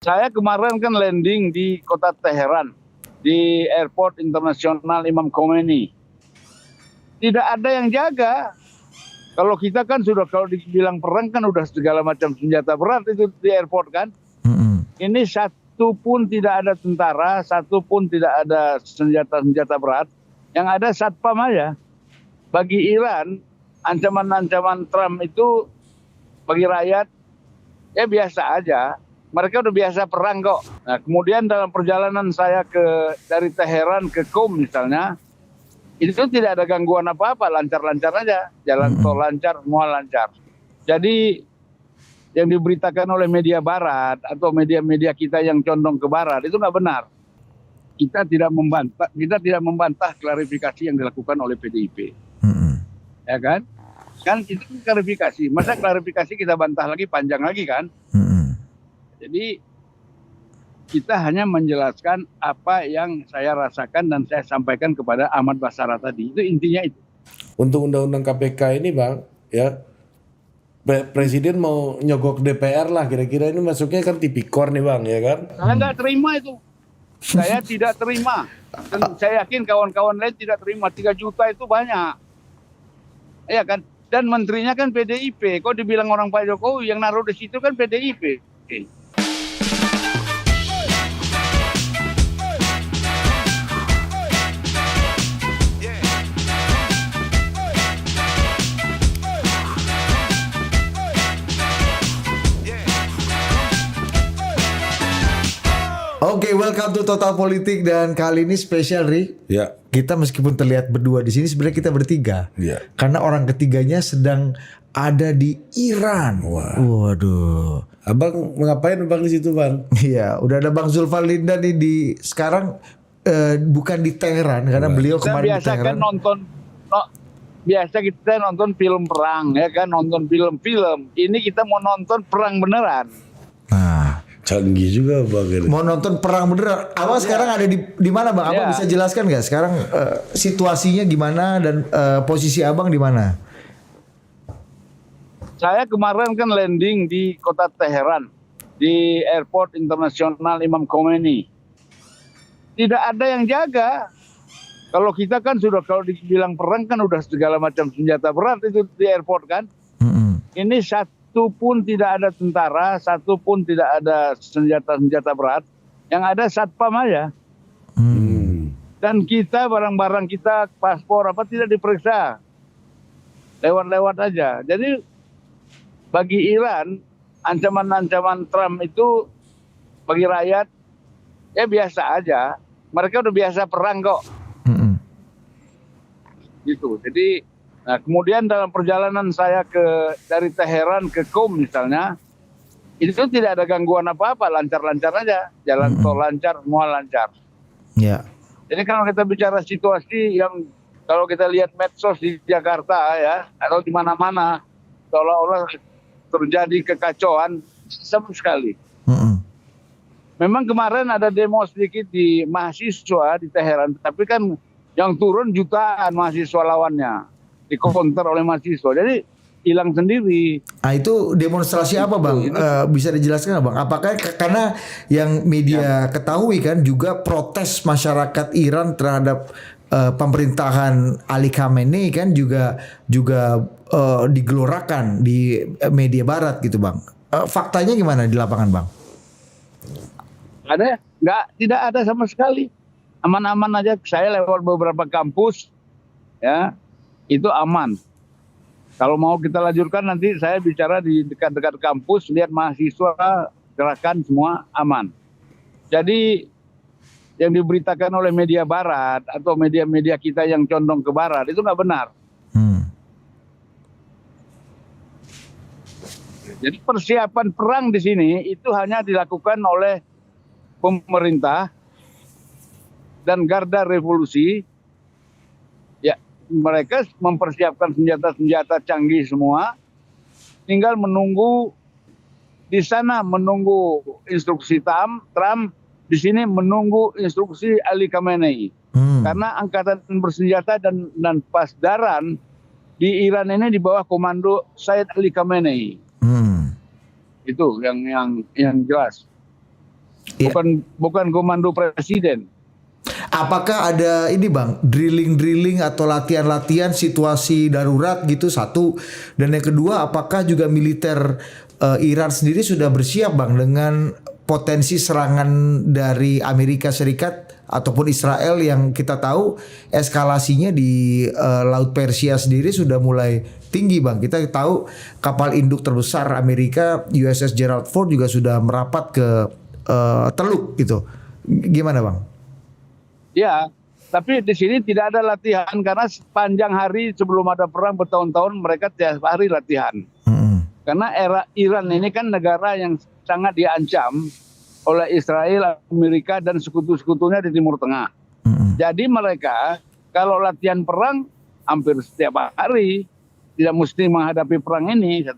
Saya kemarin kan landing di kota Teheran, di Airport Internasional Imam Khomeini. Tidak ada yang jaga. Kalau kita kan sudah, kalau dibilang perang kan udah segala macam senjata berat itu di airport kan. Ini satu pun tidak ada tentara, satu pun tidak ada senjata berat. Yang ada satpam aja. Bagi Iran, ancaman-ancaman Trump itu bagi rakyat ya biasa aja. Mereka udah biasa perang kok. Nah, kemudian dalam perjalanan saya dari Teheran ke Qom misalnya, itu tidak ada gangguan apa-apa, lancar-lancar aja. Jalan tol lancar, semua lancar. Jadi yang diberitakan oleh media barat atau media-media kita yang condong ke barat itu nggak benar. Kita tidak membantah klarifikasi yang dilakukan oleh PDIP. Ya kan? Kan itu klarifikasi. Masa klarifikasi kita bantah lagi, panjang lagi kan? Jadi kita hanya menjelaskan apa yang saya rasakan dan saya sampaikan kepada Ahmad Basara tadi. Itu intinya itu. Untuk undang-undang KPK ini Bang, ya Presiden mau nyogok DPR lah, kira-kira ini masuknya kan tipikor nih Bang, ya kan? Saya nggak terima itu. Saya tidak terima. Dan saya yakin kawan-kawan lain tidak terima. 3 juta itu banyak. Ya kan? Dan menterinya kan PDIP. Kok dibilang orang Pak Jokowi yang naruh di situ kan PDIP. Oke, welcome to Total Politik dan kali ini spesial Ri. Ya. Kita meskipun terlihat berdua di sini sebenarnya kita bertiga. Ya. Karena orang ketiganya sedang ada di Iran. Waduh. Abang ngapain Bang di situ Bang? Iya, udah ada Bang Zulfan Linda nih di sekarang bukan di Teheran karena beliau Kita kemarin di biasa Teheran. kan biasa kita nonton film perang ya kan, nonton film-film. Ini kita mau nonton perang beneran. Nah, canggih juga Bang ini. mau nonton perang beneran. Abang sekarang ada di mana Bang? Abang bisa jelaskan nggak sekarang situasinya gimana dan posisi Abang di mana? Saya kemarin kan landing di kota Teheran, di Airport Internasional Imam Khomeini. Tidak ada yang jaga. Kalau kita kan sudah, kalau dibilang perang kan udah segala macam senjata berat itu di airport kan. Ini satu pun tidak ada tentara, satu pun tidak ada senjata berat. Yang ada satpam aja. Dan kita, barang-barang kita, paspor apa tidak diperiksa. Lewat-lewat aja. Jadi bagi Iran, ancaman-ancaman Trump itu bagi rakyat ya biasa aja. Mereka udah biasa perang kok. Gitu. Jadi, nah kemudian dalam perjalanan saya dari Teheran ke Qom misalnya, itu tidak ada gangguan apa-apa, lancar-lancar aja. Jalan tol lancar, semua lancar. Ya. Jadi kalau kita bicara situasi yang kalau kita lihat medsos di Jakarta ya, atau di mana-mana, seolah-olah terjadi kekacauan sama sekali. Memang kemarin ada demo sedikit di mahasiswa di Teheran, tapi kan yang turun jutaan mahasiswa lawannya, dikonter oleh mahasiswa. Jadi hilang sendiri. Nah itu demonstrasi apa Bang? Bisa dijelaskan Bang? Apakah karena yang media ketahui kan juga protes masyarakat Iran terhadap pemerintahan Ali Khamenei kan juga digelorakan di media barat gitu Bang. Faktanya gimana di lapangan Bang? Tidak ada sama sekali. Aman-aman aja. Saya lewat beberapa kampus, ya itu aman. Kalau mau kita lanjutkan nanti saya bicara di dekat-dekat kampus, lihat mahasiswa, gerakan semua aman. Jadi yang diberitakan oleh media barat atau media-media kita yang condong ke barat itu nggak benar. Jadi persiapan perang di sini itu hanya dilakukan oleh pemerintah dan Garda Revolusi. Ya, mereka mempersiapkan senjata-senjata canggih semua. Tinggal menunggu di sana, menunggu instruksi Trump, di sini menunggu instruksi Ali Khamenei. Karena angkatan bersenjata dan pasdaran di Iran ini di bawah komando Sayyid Ali Khamenei. Itu yang jelas. Iya. bukan komando presiden. Apakah ada ini bang, drilling atau latihan situasi darurat gitu satu, dan yang kedua apakah juga militer Iran sendiri sudah bersiap bang dengan potensi serangan dari Amerika Serikat ataupun Israel yang kita tahu eskalasinya di Laut Persia sendiri sudah mulai tinggi bang. Kita tahu kapal induk terbesar Amerika USS Gerald Ford juga sudah merapat ke Teluk gitu. Gimana bang? Ya, tapi di sini tidak ada latihan karena sepanjang hari sebelum ada perang bertahun-tahun mereka tiap hari latihan. Karena era Iran ini kan negara yang sangat diancam oleh Israel, Amerika dan sekutu-sekutunya di Timur Tengah. Jadi mereka kalau latihan perang hampir setiap hari, tidak mesti menghadapi perang ini.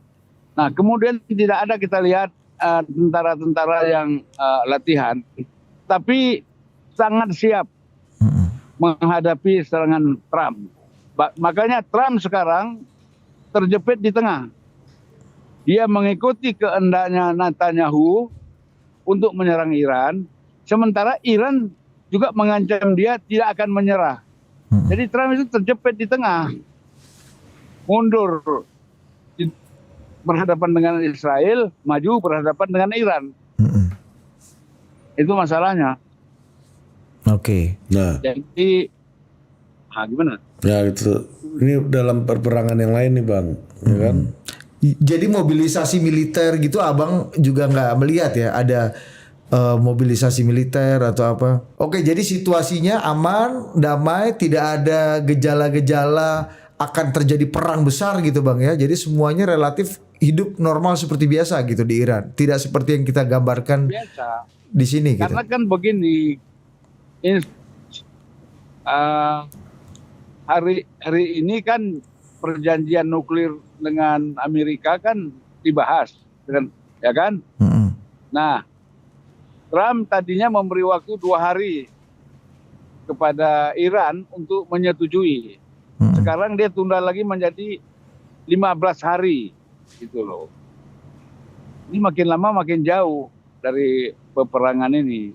Nah kemudian tidak ada kita lihat tentara-tentara yang latihan, tapi sangat siap menghadapi serangan Trump. Makanya Trump sekarang terjepit di tengah. Dia mengikuti kehendaknya Netanyahu untuk menyerang Iran, sementara Iran juga mengancam dia tidak akan menyerah. Jadi Trump itu terjepit di tengah, mundur berhadapan dengan Israel, maju berhadapan dengan Iran. Itu masalahnya. Oke. Nah, Jadi, gimana? ya itu ini dalam perperangan yang lain nih bang, ya kan? Jadi mobilisasi militer gitu abang juga nggak melihat ya ada mobilisasi militer atau apa? Oke, jadi situasinya aman, damai, tidak ada gejala-gejala akan terjadi perang besar gitu bang ya. Jadi semuanya relatif hidup normal seperti biasa gitu di Iran. Tidak seperti yang kita gambarkan Biasa. di sini gitu. Karena kan begini, hari ini kan perjanjian nuklir dengan Amerika kan dibahas, ya kan? Nah, Trump tadinya memberi waktu 2 hari kepada Iran untuk menyetujui. Sekarang dia tunda lagi menjadi 15 hari, gitu loh. Ini makin lama makin jauh dari peperangan ini.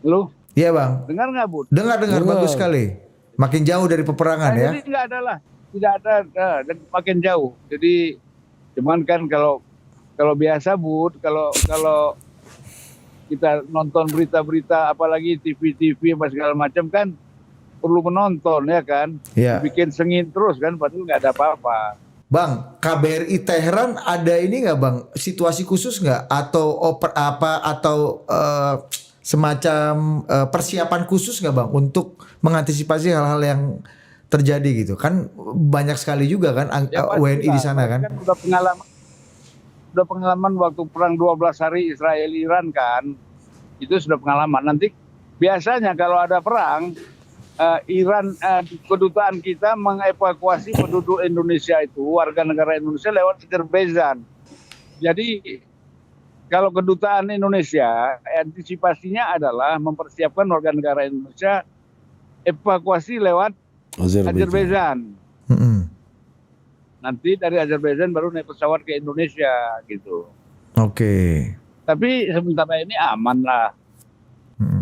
Lu? Iya bang. Dengar nggak, Bud? Dengar bagus sekali. Makin jauh dari peperangan ya. Jadi nggak ada lah, tidak ada, dan makin jauh. Jadi cuman kan kalau biasa, Bud, kalau kita nonton berita-berita, apalagi TV apa segala macam kan perlu menonton ya kan. Iya. Bikin sengit terus kan, padahal nggak ada apa-apa. Bang, KBRI Teheran ada ini nggak bang? Situasi khusus nggak? Atau semacam persiapan khusus nggak bang untuk mengantisipasi hal-hal yang terjadi gitu? Kan banyak sekali juga kan WNI di sana kan? Udah pengalaman waktu perang 12 hari Israel Iran kan, itu sudah pengalaman. Nanti biasanya kalau ada perang Iran, kedutaan kita mengevakuasi penduduk Indonesia itu, warga negara Indonesia lewat Azerbaijan. Jadi kalau kedutaan Indonesia, antisipasinya adalah mempersiapkan warga negara Indonesia evakuasi lewat Azerbaijan. Nanti dari Azerbaijan baru naik pesawat ke Indonesia gitu. Oke. Tapi sementara ini aman lah.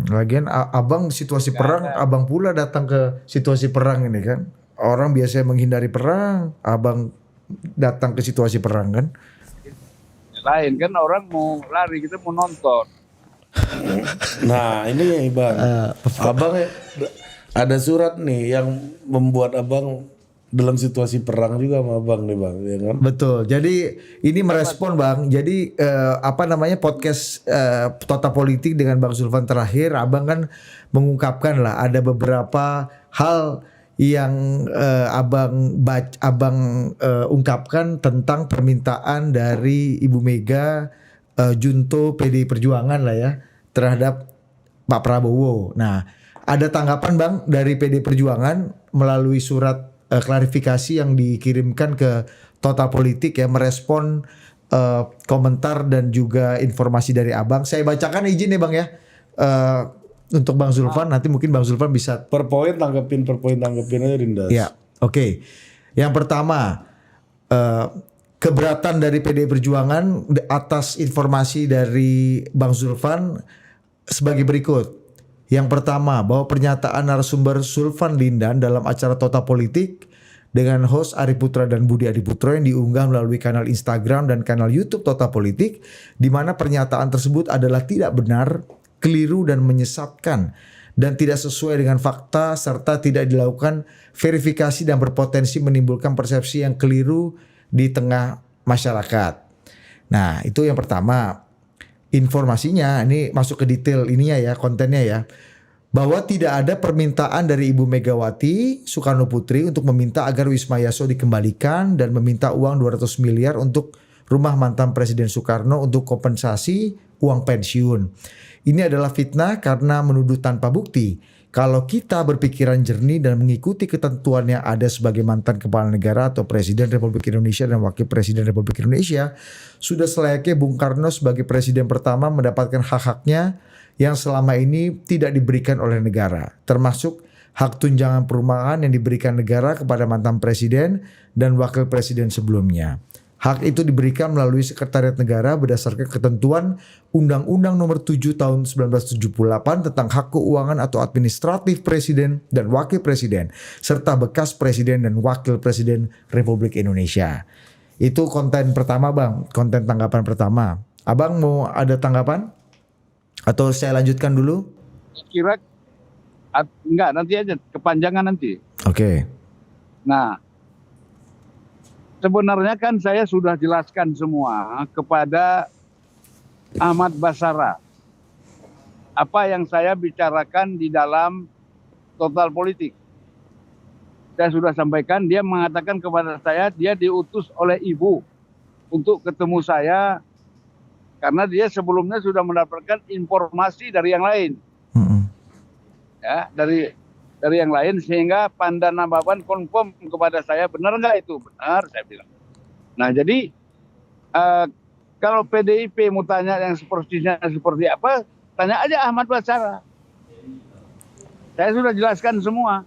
Lagian abang situasi perang, abang pula datang ke situasi perang ini kan. Orang biasanya menghindari perang, abang datang ke situasi perang kan. Lain kan orang mau lari, kita mau nonton. Nah ini bang, abang ada surat nih yang membuat abang dalam situasi perang juga sama abang nih bang, ya kan? Betul. Jadi ini merespon bang. Jadi podcast Total Politik dengan Bang Zulfan terakhir, abang kan mengungkapkan lah ada beberapa hal yang abang ungkapkan tentang permintaan dari Ibu Mega, junto PDI Perjuangan lah ya terhadap Pak Prabowo. Nah, ada tanggapan bang dari PDI Perjuangan melalui surat klarifikasi yang dikirimkan ke Total Politik ya, merespon komentar dan juga informasi dari abang. Saya bacakan, izin ya bang ya. Untuk Bang Zulfan, nanti mungkin Bang Zulfan bisa per poin tanggepin aja Rindas. Ya, oke. Yang pertama, keberatan dari PDI Perjuangan atas informasi dari Bang Zulfan sebagai berikut. Yang pertama, bahwa pernyataan narasumber Zulfan Lindan dalam acara Total Politik dengan host Ari Putra dan Budi Adiputro yang diunggah melalui kanal Instagram dan kanal YouTube Total Politik, di mana pernyataan tersebut adalah tidak benar, keliru dan menyesatkan dan tidak sesuai dengan fakta serta tidak dilakukan verifikasi dan berpotensi menimbulkan persepsi yang keliru di tengah masyarakat. Nah, itu yang pertama. Informasinya ini masuk ke detail ininya ya, kontennya ya. Bahwa tidak ada permintaan dari Ibu Megawati Soekarno Putri untuk meminta agar Wisma Yaso dikembalikan dan meminta uang 200 miliar untuk rumah mantan Presiden Soekarno untuk kompensasi uang pensiun. Ini adalah fitnah karena menuduh tanpa bukti. Kalau kita berpikiran jernih dan mengikuti ketentuan yang ada sebagai mantan kepala negara atau Presiden Republik Indonesia dan Wakil Presiden Republik Indonesia, sudah selayaknya Bung Karno sebagai Presiden pertama mendapatkan hak-haknya yang selama ini tidak diberikan oleh negara, termasuk hak tunjangan perumahan yang diberikan negara kepada mantan Presiden dan Wakil Presiden sebelumnya. Hak itu diberikan melalui Sekretariat Negara berdasarkan ketentuan Undang-Undang Nomor 7 Tahun 1978 tentang hak keuangan atau administratif Presiden dan Wakil Presiden serta bekas Presiden dan Wakil Presiden Republik Indonesia. Itu konten pertama Bang, konten tanggapan pertama. Abang mau ada tanggapan? Atau saya lanjutkan dulu? Kira enggak, nanti aja kepanjangan nanti. Oke. Nah, sebenarnya kan saya sudah jelaskan semua kepada Ahmad Basara. Apa yang saya bicarakan di dalam Total Politik. Saya sudah sampaikan, dia mengatakan kepada saya, dia diutus oleh ibu untuk ketemu saya. Karena dia sebelumnya sudah mendapatkan informasi dari yang lain. Ya, dari yang lain sehingga Pandana Baban konfirm kepada saya, benar nggak itu? Benar, saya bilang. Nah, jadi kalau PDIP mau tanya yang sepertinya seperti apa, tanya aja Ahmad Basara. Saya sudah jelaskan semua.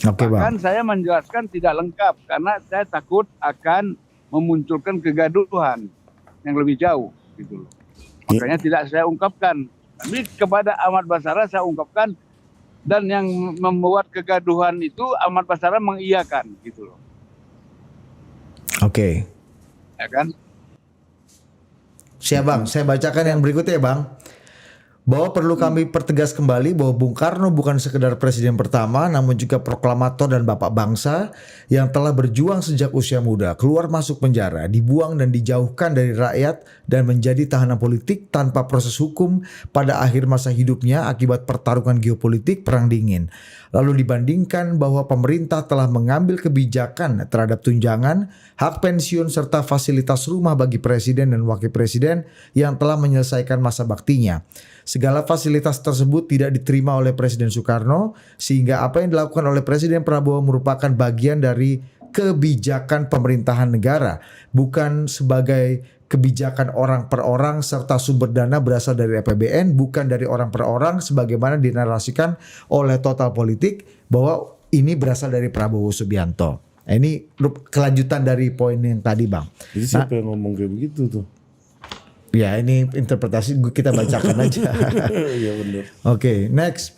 Oke, Bang. Bahkan saya menjelaskan tidak lengkap karena saya takut akan memunculkan kegaduhan yang lebih jauh gitu loh. Makanya tidak saya ungkapkan. Tapi kepada Ahmad Basara saya ungkapkan, dan yang membuat kegaduhan itu Ahmad Basara mengiyakan gitu loh. Oke. Ya kan? Siap Bang, saya bacakan yang berikutnya ya Bang. Bahwa perlu kami pertegas kembali bahwa Bung Karno bukan sekedar presiden pertama, namun juga proklamator dan bapak bangsa yang telah berjuang sejak usia muda, keluar masuk penjara, dibuang dan dijauhkan dari rakyat dan menjadi tahanan politik tanpa proses hukum pada akhir masa hidupnya akibat pertarungan geopolitik Perang Dingin. Lalu dibandingkan bahwa pemerintah telah mengambil kebijakan terhadap tunjangan, hak pensiun serta fasilitas rumah bagi presiden dan wakil presiden yang telah menyelesaikan masa baktinya. Segala fasilitas tersebut tidak diterima oleh Presiden Soekarno, sehingga apa yang dilakukan oleh Presiden Prabowo merupakan bagian dari kebijakan pemerintahan negara, bukan sebagai kebijakan orang per orang serta sumber dana berasal dari APBN, bukan dari orang per orang sebagaimana dinarasikan oleh Total Politik bahwa ini berasal dari Prabowo Subianto. Nah, ini kelanjutan dari poin yang tadi Bang. Jadi siapa yang ngomong kayak begitu tuh? Ya ini interpretasi kita bacakan aja. Iya benar. Oke, next.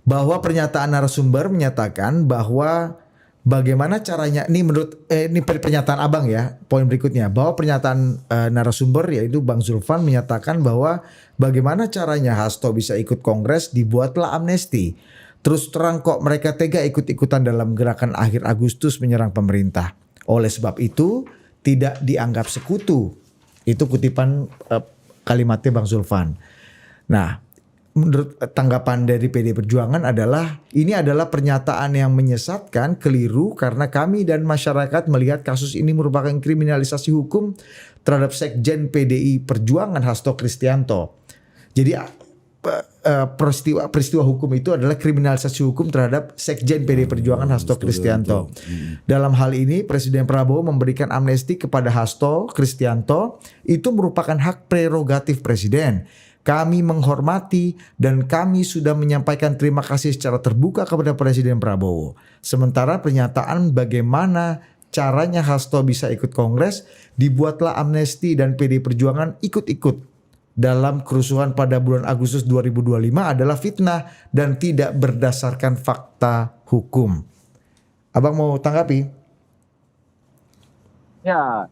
Bahwa pernyataan narasumber menyatakan bahwa bagaimana caranya, ini menurut ini pernyataan Abang ya, poin berikutnya, bahwa pernyataan narasumber yaitu Bang Zulfan menyatakan bahwa bagaimana caranya Hasto bisa ikut kongres, dibuatlah amnesti. Terus terang kok mereka tega ikut-ikutan dalam gerakan akhir Agustus menyerang pemerintah. Oleh sebab itu tidak dianggap sekutu. Itu kutipan kalimatnya Bang Zulfan. Nah, menurut tanggapan dari PD Perjuangan adalah ini adalah pernyataan yang menyesatkan, keliru karena kami dan masyarakat melihat kasus ini merupakan kriminalisasi hukum terhadap Sekjen PDI Perjuangan Hasto Kristianto. Jadi peristiwa hukum itu adalah kriminalisasi hukum terhadap Sekjen PDI Perjuangan Hasto Kristianto. Dalam hal ini Presiden Prabowo memberikan amnesti kepada Hasto Kristianto itu merupakan hak prerogatif Presiden. Kami menghormati dan kami sudah menyampaikan terima kasih secara terbuka kepada Presiden Prabowo. Sementara pernyataan bagaimana caranya Hasto bisa ikut Kongres, dibuatlah amnesti dan PD Perjuangan ikut-ikut dalam kerusuhan pada bulan Agustus 2025 adalah fitnah dan tidak berdasarkan fakta hukum. Abang mau tanggapi? Ya,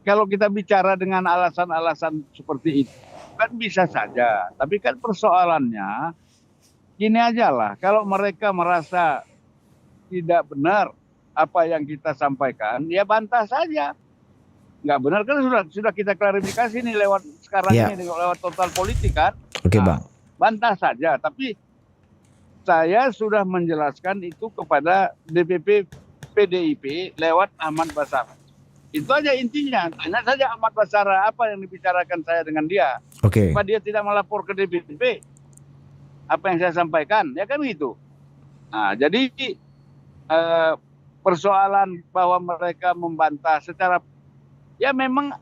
kalau kita bicara dengan alasan-alasan seperti itu, kan bisa saja. Tapi kan persoalannya, gini aja lah, kalau mereka merasa tidak benar apa yang kita sampaikan, ya bantah saja. Nggak benar kan sudah kita klarifikasi nih lewat sekarang ini lewat Total Politik kan. Oke, Bang. Bantah saja, tapi saya sudah menjelaskan itu kepada DPP PDIP lewat Ahmad Basara. Itu aja intinya. Tanya saja Ahmad Basara apa yang dibicarakan saya dengan dia. Oke. Apa dia tidak melapor ke DPP? Apa yang saya sampaikan, ya kan gitu. Nah, jadi persoalan bahwa mereka membantah secara ya memang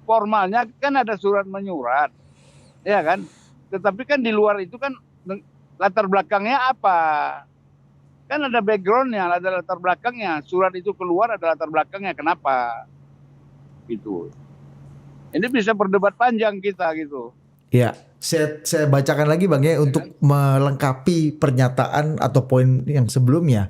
formalnya kan ada surat menyurat, ya kan. Tetapi kan di luar itu kan latar belakangnya apa? Kan ada backgroundnya, ada latar belakangnya. Surat itu keluar ada latar belakangnya, kenapa? Gitu. Ini bisa berdebat panjang kita gitu. Ya, saya bacakan lagi Bang ya untuk melengkapi pernyataan atau poin yang sebelumnya.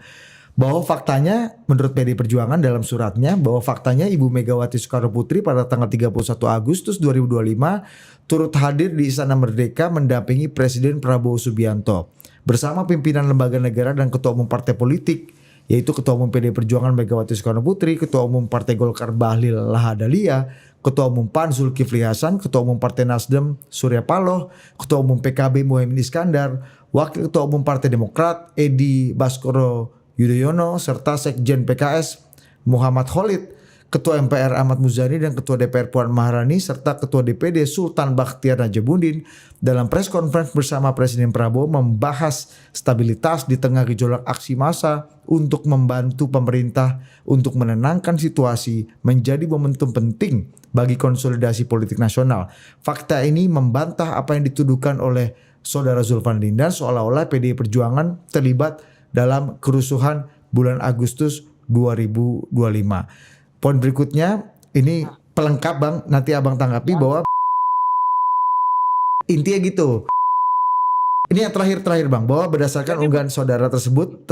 Bahwa faktanya menurut PD Perjuangan dalam suratnya bahwa faktanya Ibu Megawati Soekarno Putri pada tanggal 31 Agustus 2025 turut hadir di Istana Merdeka mendampingi Presiden Prabowo Subianto bersama pimpinan lembaga negara dan ketua umum partai politik yaitu Ketua Umum PD Perjuangan Megawati Soekarno Putri, Ketua Umum Partai Golkar Bahlil Lahadalia, Ketua Umum PAN Zulkifli Hasan, Ketua Umum Partai Nasdem Surya Paloh, Ketua Umum PKB Muhaimin Iskandar, Wakil Ketua Umum Partai Demokrat Edi Baskoro Yudhoyono, serta Sekjen PKS Muhammad Khalid, Ketua MPR Ahmad Muzani dan Ketua DPR Puan Maharani serta Ketua DPD Sultan Bakhtiar Najabudin dalam press conference bersama Presiden Prabowo membahas stabilitas di tengah gejolak aksi massa untuk membantu pemerintah untuk menenangkan situasi menjadi momentum penting bagi konsolidasi politik nasional. Fakta ini membantah apa yang dituduhkan oleh Saudara Zulfan Lindan seolah-olah PDI Perjuangan terlibat dalam kerusuhan bulan Agustus 2025. Poin berikutnya ini pelengkap Bang, nanti Abang tanggapi bahwa intinya gitu. Ini yang terakhir Bang, bahwa berdasarkan unggahan saudara tersebut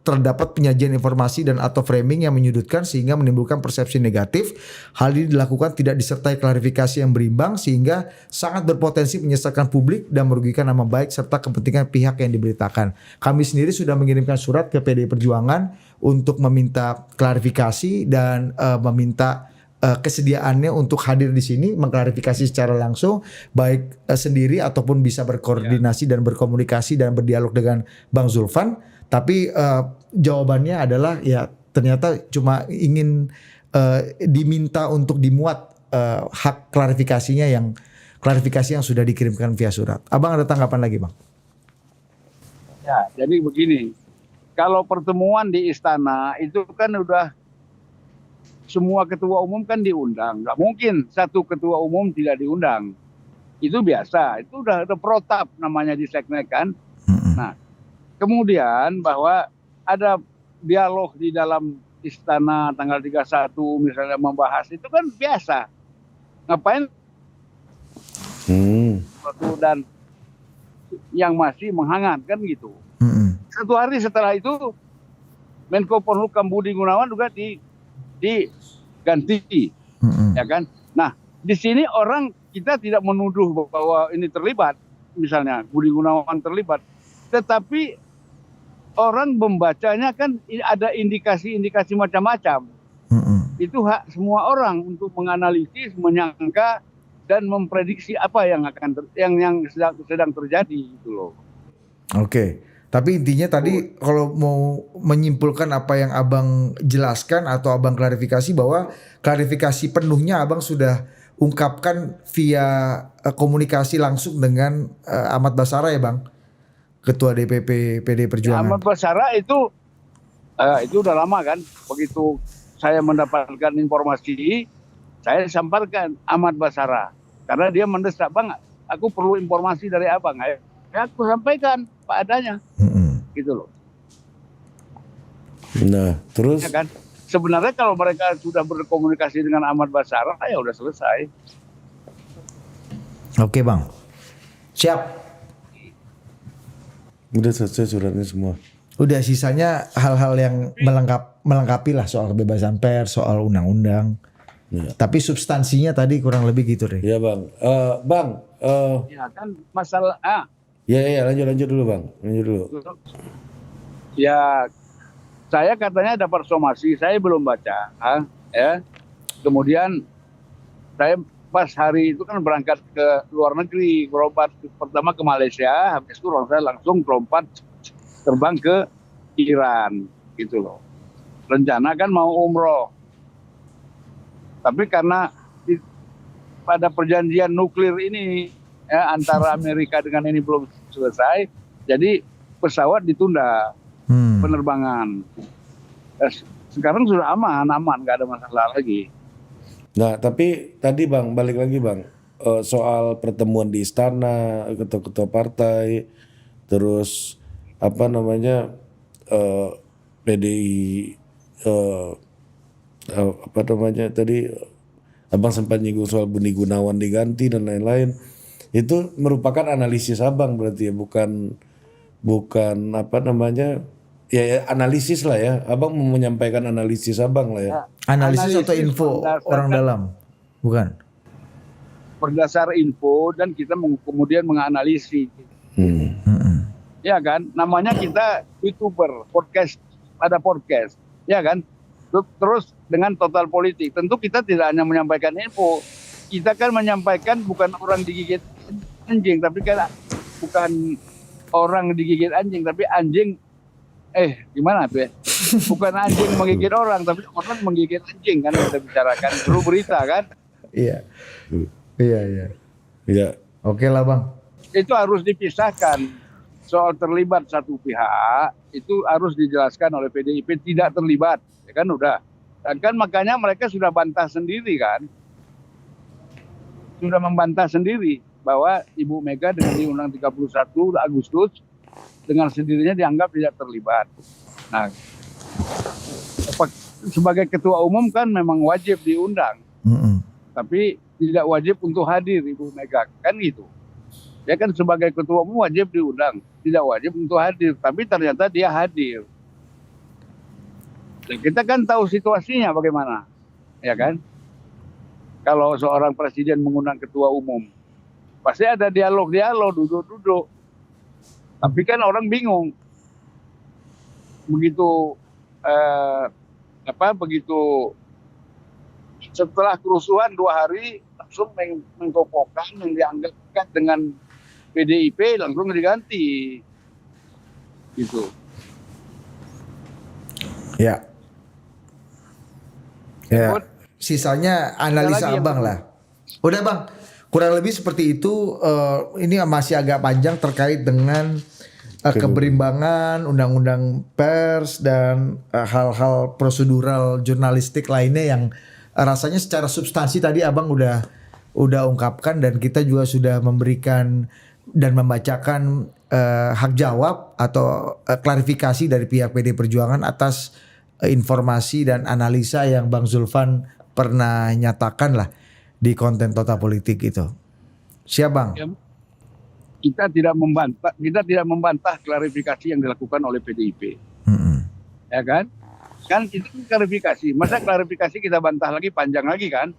terdapat penyajian informasi dan atau framing yang menyudutkan sehingga menimbulkan persepsi negatif. Hal ini dilakukan tidak disertai klarifikasi yang berimbang sehingga sangat berpotensi menyesatkan publik dan merugikan nama baik serta kepentingan pihak yang diberitakan. Kami sendiri sudah mengirimkan surat ke PDI Perjuangan untuk meminta klarifikasi dan meminta kesediaannya untuk hadir di sini mengklarifikasi secara langsung baik sendiri ataupun bisa berkoordinasi dan berkomunikasi dan berdialog dengan Bang Zulfan. Tapi jawabannya adalah ya ternyata cuma ingin diminta untuk dimuat hak klarifikasi yang sudah dikirimkan via surat. Abang ada tanggapan lagi Bang? Ya, jadi begini. Kalau pertemuan di istana itu kan udah semua ketua umum kan diundang. Nggak mungkin satu ketua umum tidak diundang. Itu biasa. Itu udah protap namanya di seknek kan. Nah, kemudian bahwa ada dialog di dalam istana tanggal 31 misalnya membahas itu kan biasa. Ngapain? Dan yang masih menghangat kan gitu. Satu hari setelah itu Menko Polhukam Budi Gunawan juga diganti, ya kan? Nah, di sini orang kita tidak menuduh bahwa ini terlibat, misalnya Budi Gunawan terlibat, tetapi orang membacanya kan ada indikasi-indikasi macam-macam. Itu hak semua orang untuk menganalisis, menyangka dan memprediksi apa yang sedang terjadi gitu loh. Oke. Tapi intinya tadi kalau mau menyimpulkan apa yang Abang jelaskan atau Abang klarifikasi bahwa klarifikasi penuhnya Abang sudah ungkapkan via komunikasi langsung dengan Ahmad Basara ya Bang? Ketua DPP PD Perjuangan. Ahmad Basara itu udah lama kan. Begitu saya mendapatkan informasi, saya sampaikan Ahmad Basara. Karena dia mendesak, Bang aku perlu informasi dari Abang. Ya aku sampaikan apa adanya. Gitu loh. Nah terus Ya kan? sebenarnya kalau mereka sudah berkomunikasi dengan Ahmad Basarah ya udah selesai. Oke bang, siap. Udah selesai suratnya semua. Udah sisanya hal-hal yang melengkapi lah soal kebebasan pers, soal undang-undang. Ya. Tapi substansinya tadi kurang lebih gitu deh. Iya bang. Bang. Ya kan masalah Ya lanjut dulu bang. Lanjut dulu. ya saya katanya dapat somasi, saya belum baca, ya. Kemudian saya pas hari itu kan berangkat ke luar negeri, berobat pertama ke Malaysia, habis itu saya langsung berompat terbang ke Iran, gitu loh. Rencana kan mau umroh, tapi karena pada perjanjian nuklir ini ya, antara Amerika dengan ini belum selesai, jadi pesawat ditunda penerbangan. Sekarang sudah aman, nggak ada masalah lagi. Nah tapi tadi bang, balik lagi bang, soal pertemuan di istana, ketua-ketua partai, terus apa namanya PDI, apa namanya tadi, abang sempat nyinggung soal Budi Gunawan diganti dan lain-lain, itu merupakan analisis abang berarti ya, bukan apa namanya, ya analisis lah ya, abang mau menyampaikan analisis abang lah ya. Analisis atau info orang dalam, bukan? Berdasar info dan kita kemudian menganalisis. Ya kan, namanya kita YouTuber, ada podcast, ya kan. Terus dengan total politik, tentu kita tidak hanya menyampaikan info, kita kan menyampaikan bukan orang digigit anjing, tapi kan bukan orang digigit anjing, tapi anjing gimana tuh ya? Bukan anjing menggigit orang, tapi orang menggigit anjing kan kita bicarakan. Dulu berita kan? Iya. Oke lah bang. Itu harus dipisahkan. Soal terlibat satu pihak itu harus dijelaskan oleh PDIP tidak terlibat, ya kan udah. Dan kan makanya mereka sudah bantah sendiri kan? Sudah membantah sendiri bahwa Ibu Mega dengan diundang 31 Agustus dengan sendirinya dianggap tidak terlibat. Nah, sebagai ketua umum kan memang wajib diundang, tapi tidak wajib untuk hadir Ibu Mega, kan gitu. Ya kan sebagai ketua umum wajib diundang, tidak wajib untuk hadir, tapi ternyata dia hadir. Dan kita kan tahu situasinya bagaimana, ya kan? Kalau seorang presiden mengundang ketua umum, pasti ada dialog, duduk-duduk. Tapi kan orang bingung, begitu setelah kerusuhan 2 hari langsung mengkokokkan yang dianggap dekat dengan PDIP langsung diganti, gitu. Ya. Sisanya analisa abang lah. Udah bang. Kurang lebih seperti itu. Ini masih agak panjang terkait dengan keberimbangan undang-undang pers dan hal-hal prosedural jurnalistik lainnya yang rasanya secara substansi tadi abang udah ungkapkan, dan kita juga sudah memberikan dan membacakan hak jawab atau klarifikasi dari pihak PD Perjuangan atas informasi dan analisa yang Bang Zulfan pernah nyatakan lah di konten Total Politik itu. Siap bang? Kita tidak membantah klarifikasi yang dilakukan oleh PDIP, ya kan? Kan itu klarifikasi. Masa klarifikasi kita bantah lagi, panjang lagi kan?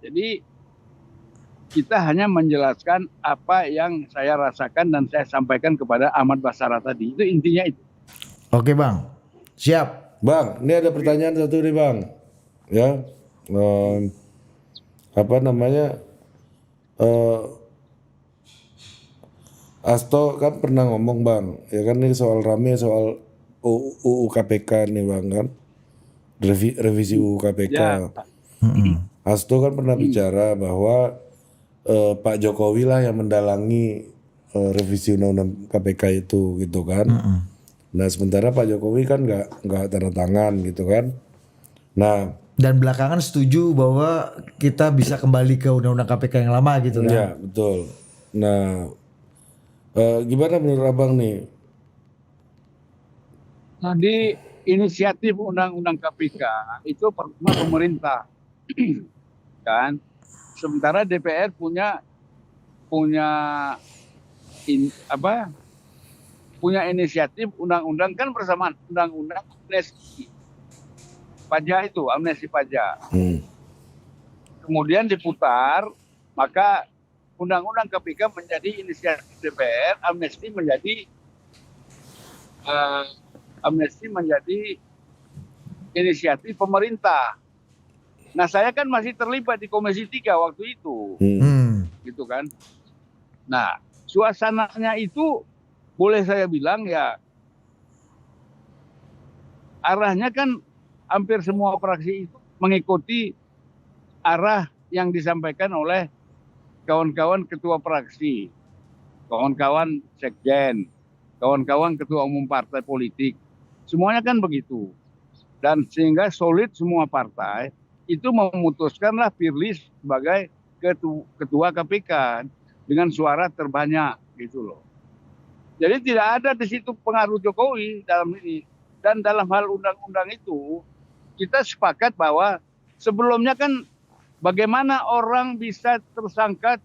Jadi kita hanya menjelaskan apa yang saya rasakan dan saya sampaikan kepada Ahmad Basarah tadi. Itu intinya itu. Oke bang, siap. Bang, ini ada pertanyaan satu nih bang, ya. Apa namanya? Asto kan pernah ngomong bang, ya kan ini soal rame soal UU KPK nih bang kan, revisi UU KPK. Ya. Asto kan pernah bicara bahwa Pak Jokowi lah yang mendalangi revisi undang-undang KPK itu gitu kan. Nah sementara Pak Jokowi kan nggak tanda tangan gitu kan. Nah dan belakangan setuju bahwa kita bisa kembali ke undang-undang KPK yang lama gitu kan. Ya betul. Nah gimana menurut abang nih? Tadi inisiatif undang-undang KPK itu pertama pemerintah, kan. Sementara DPR punya punya inisiatif undang-undang kan bersamaan undang-undang amnesti pajak itu, amnesti pajak. Kemudian diputar, maka undang-undang KPK menjadi inisiatif DPR, amnesti menjadi inisiatif pemerintah. Nah, saya kan masih terlibat di Komisi 3 waktu itu. Gitu kan. Nah, suasananya itu boleh saya bilang ya arahnya kan hampir semua fraksi itu mengikuti arah yang disampaikan oleh kawan-kawan ketua fraksi, kawan-kawan sekjen, kawan-kawan ketua umum partai politik. Semuanya kan begitu. Dan sehingga solid semua partai itu memutuskanlah Firly sebagai ketua KPK dengan suara terbanyak gitu loh. Jadi tidak ada di situ pengaruh Jokowi dalam ini. Dan dalam hal undang-undang itu kita sepakat bahwa sebelumnya kan bagaimana orang bisa tersangka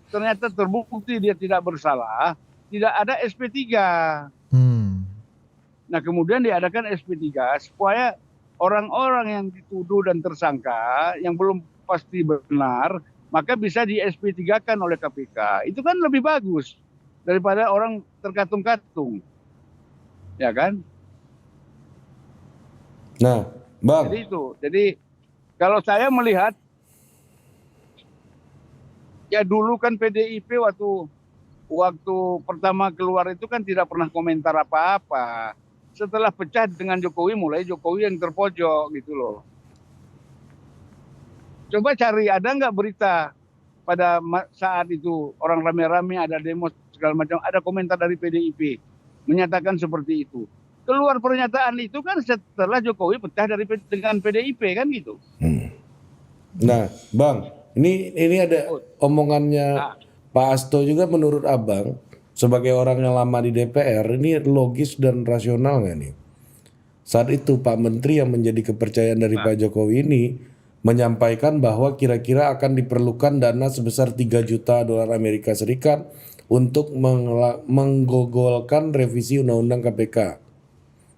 ternyata terbukti dia tidak bersalah, tidak ada SP3. Nah, kemudian diadakan SP3 supaya orang-orang yang dituduh dan tersangka yang belum pasti benar, maka bisa di SP3-kan oleh KPK. Itu kan lebih bagus daripada orang terkatung-katung. Ya kan? Nah, Bang. Jadi itu. Jadi kalau saya melihat ya dulu kan PDIP waktu pertama keluar itu kan tidak pernah komentar apa-apa. Setelah pecah dengan Jokowi, mulai Jokowi yang terpojok gitu loh. Coba cari, ada nggak berita pada saat itu orang rame-rame ada demo segala macam, ada komentar dari PDIP menyatakan seperti itu. Keluar pernyataan itu kan setelah Jokowi pecah dengan PDIP kan gitu. Nah, Bang, ini ada omongannya Pak Hasto juga, menurut Abang sebagai orang yang lama di DPR, ini logis dan rasional nggak nih? Saat itu Pak Menteri yang menjadi kepercayaan dari Pak Jokowi ini menyampaikan bahwa kira-kira akan diperlukan dana sebesar 3 juta dolar Amerika Serikat untuk menggogolkan revisi Undang-Undang KPK.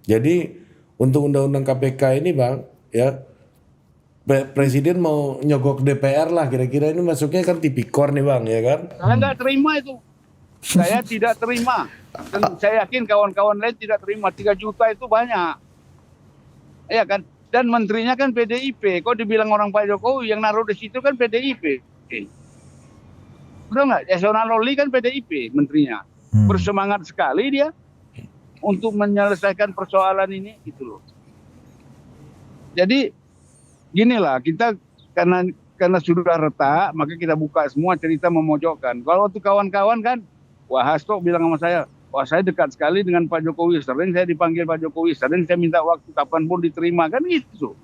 Jadi untuk Undang-Undang KPK ini, Bang, ya Presiden mau nyogok DPR lah, kira-kira ini masuknya kan tipikor nih, Bang, ya kan? Saya nggak terima itu. Saya tidak terima. Dan saya yakin kawan-kawan lain tidak terima. 3 juta itu banyak. Ya kan? Dan menterinya kan PDIP. Kok dibilang orang Pak Jokowi yang naruh di situ kan PDIP. Betul nggak? Yasona Lawli kan PDIP menterinya. Bersemangat sekali dia untuk menyelesaikan persoalan ini gitu loh. Jadi ginilah, kita karena sudah retak, maka kita buka semua cerita memojokkan. Kalau waktu kawan-kawan kan, wah Hasto bilang sama saya, wah saya dekat sekali dengan Pak Jokowi, sering saya dipanggil Pak Jokowi, sering saya minta waktu kapanpun diterima, kan gitu.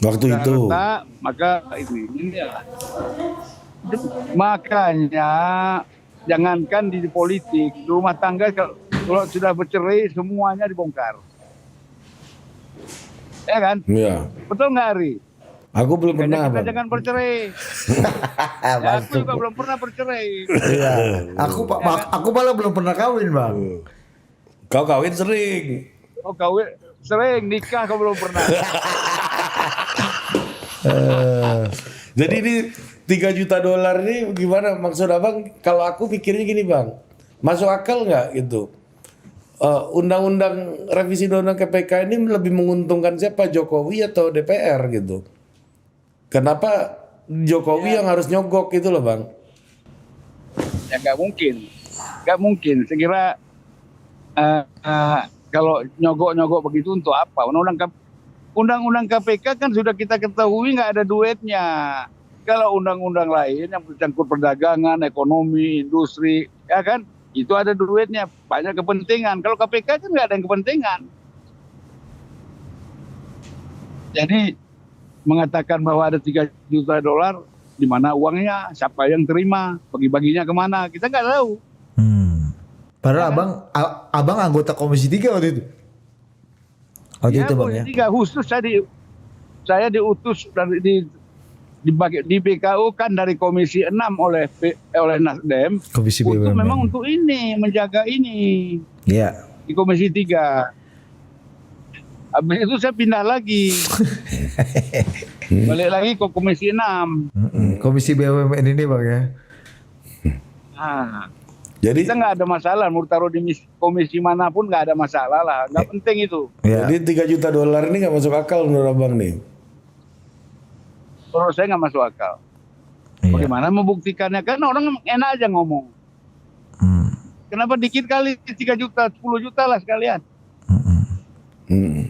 Waktu itu. Retak, maka ini ya. Makanya jangankan di politik, di rumah tangga kalau sudah bercerai semuanya dibongkar. Ya kan? Iya. Betul nggak, Ari? Aku belum pernah, kita Bang. jangan bercerai. Ya, aku juga belum pernah bercerai. Iya. Aku malah belum pernah kawin, Bang. Kau kawin sering. Oh, kawin sering, nikah kau belum pernah. Jadi ini 3 juta dolar ini gimana maksud Abang? Kalau aku pikirnya gini, Bang, masuk akal nggak gitu? Undang-undang revisi undang-undang KPK ini lebih menguntungkan siapa, Jokowi atau DPR gitu? Kenapa Jokowi yang harus nyogok gitu loh, Bang? Ya nggak mungkin. Saya kira kalau nyogok begitu untuk apa? Undang-undang KPK kan sudah kita ketahui nggak ada duitnya. Kalau undang-undang lain yang menyangkut perdagangan, ekonomi, industri, ya kan, itu ada duitnya, banyak kepentingan. Kalau KPK kan nggak ada yang kepentingan. Jadi mengatakan bahwa ada 3 juta dolar, di mana uangnya, siapa yang terima, bagi-baginya kemana, kita nggak tahu. Padahal abang anggota Komisi 3 waktu itu. Waktu Ya, itu bang ya. Komisi 3 khusus saya diutus di BKU kan dari Komisi 6 oleh Nasdem Komisi untuk BUMN. memang untuk ini menjaga ini Iya. di Komisi 3. Habis itu saya pindah lagi. Balik lagi ke Komisi 6. Komisi BUMN ini bang ya. Nah, Jadi kita nggak ada masalah, mau taruh di komisi manapun nggak ada masalah lah, nggak penting itu. Iya. jadi $3 juta ini nggak masuk akal menurut abang nih. Menurut saya nggak masuk akal. Iya. Bagaimana membuktikannya? Kan orang enak aja ngomong. Hmm. Kenapa dikit kali 3 juta, 10 juta lah sekalian. Ini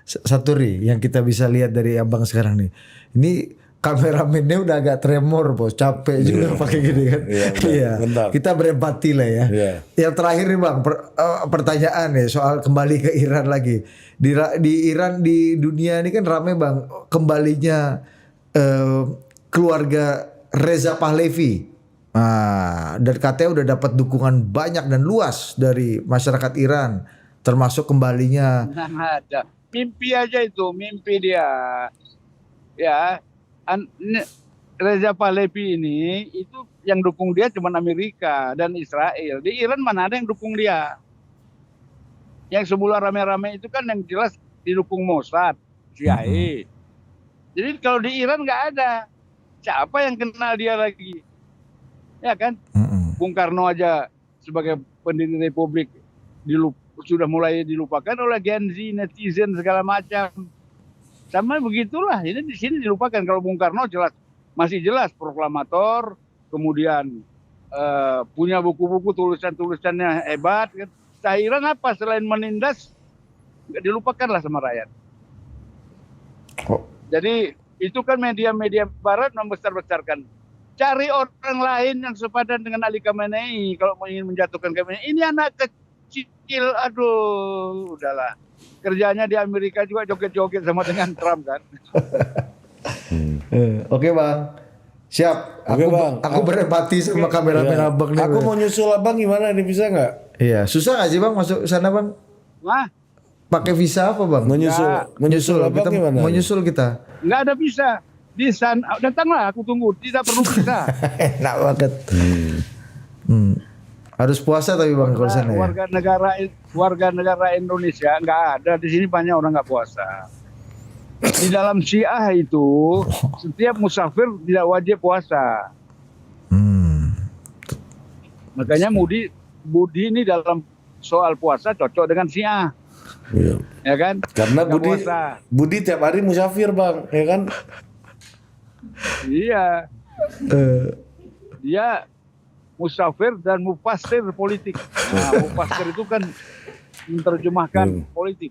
Saturi yang kita bisa lihat dari abang sekarang nih. Ini kameramennya udah agak tremor bos, capek juga pakai gini kan. Iya, bentar. Kita berempati lah ya. Iya. Yang terakhir nih bang, pertanyaan ya soal kembali ke Iran lagi. Di Iran di dunia ini kan rame bang, kembalinya keluarga Reza Pahlavi. Nah, dan katanya udah dapat dukungan banyak dan luas dari masyarakat Iran, termasuk kembalinya. Nah, ada. Mimpi aja itu, mimpi dia. Ya, Reza Pahlavi ini itu yang dukung dia cuma Amerika dan Israel. Di Iran mana ada yang dukung dia? Yang semula rame-rame itu kan yang jelas didukung Mossad, CIA. Jadi kalau di Iran nggak ada. Siapa yang kenal dia lagi? Ya kan? Bung Karno aja sebagai pendiri Republik sudah mulai dilupakan oleh Gen Z, netizen segala macam. Sama begitulah, ini di sini dilupakan. Kalau Bung Karno masih jelas proklamator, kemudian punya buku-buku tulisannya hebat. Kan. Iran apa selain menindas, dilupakanlah sama rakyat. Jadi itu kan media-media Barat membesar-besarkan. Cari orang lain yang sepadan dengan Ali Khamenei kalau ingin menjatuhkan Khamenei. Ini anak kecil, aduh, udahlah. Kerjanya di Amerika juga joget-joget sama dengan Trump kan. Oke bang, siap. Oke, Bang. Aku berempati sama kameramen Iya. abang nih. Aku mau nyusul abang gimana nih, bisa nggak? Iya, susah nggak sih bang masuk sana bang? Wah, Pakai visa apa bang? Menyusul abang kita gimana? mau nyusul kita. nggak ada visa. Di sana, datanglah, aku tunggu. Tidak perlu visa. Enak banget. Harus puasa tapi bang kalau sana ya. Warga negara Indonesia nggak ada di sini, banyak orang nggak puasa. Di dalam Syiah itu setiap musafir tidak wajib puasa. Makanya Budi ini dalam soal puasa cocok dengan Syiah, Iya. ya kan? Karena Nggak Budi puasa. Budi tiap hari musafir bang, ya kan? Iya, dia musafir dan mufassir politik. Nah, mufassir itu kan menerjemahkan politik,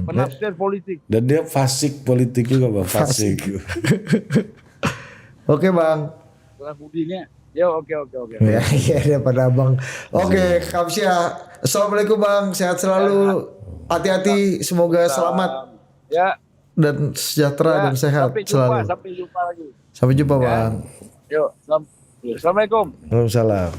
penafsir politik. Dan dia fasik politik juga bang, fasik. Oke bang. Setelah Budinya, ya oke. Ya, iya daripada abang. Oke, Kamsia. Assalamualaikum bang, sehat selalu. Hati-hati, semoga selamat Ya, dan sejahtera dan sehat selalu. sampai jumpa lagi. Sampai jumpa bang. Yuk, Assalamualaikum. Waalaikumsalam.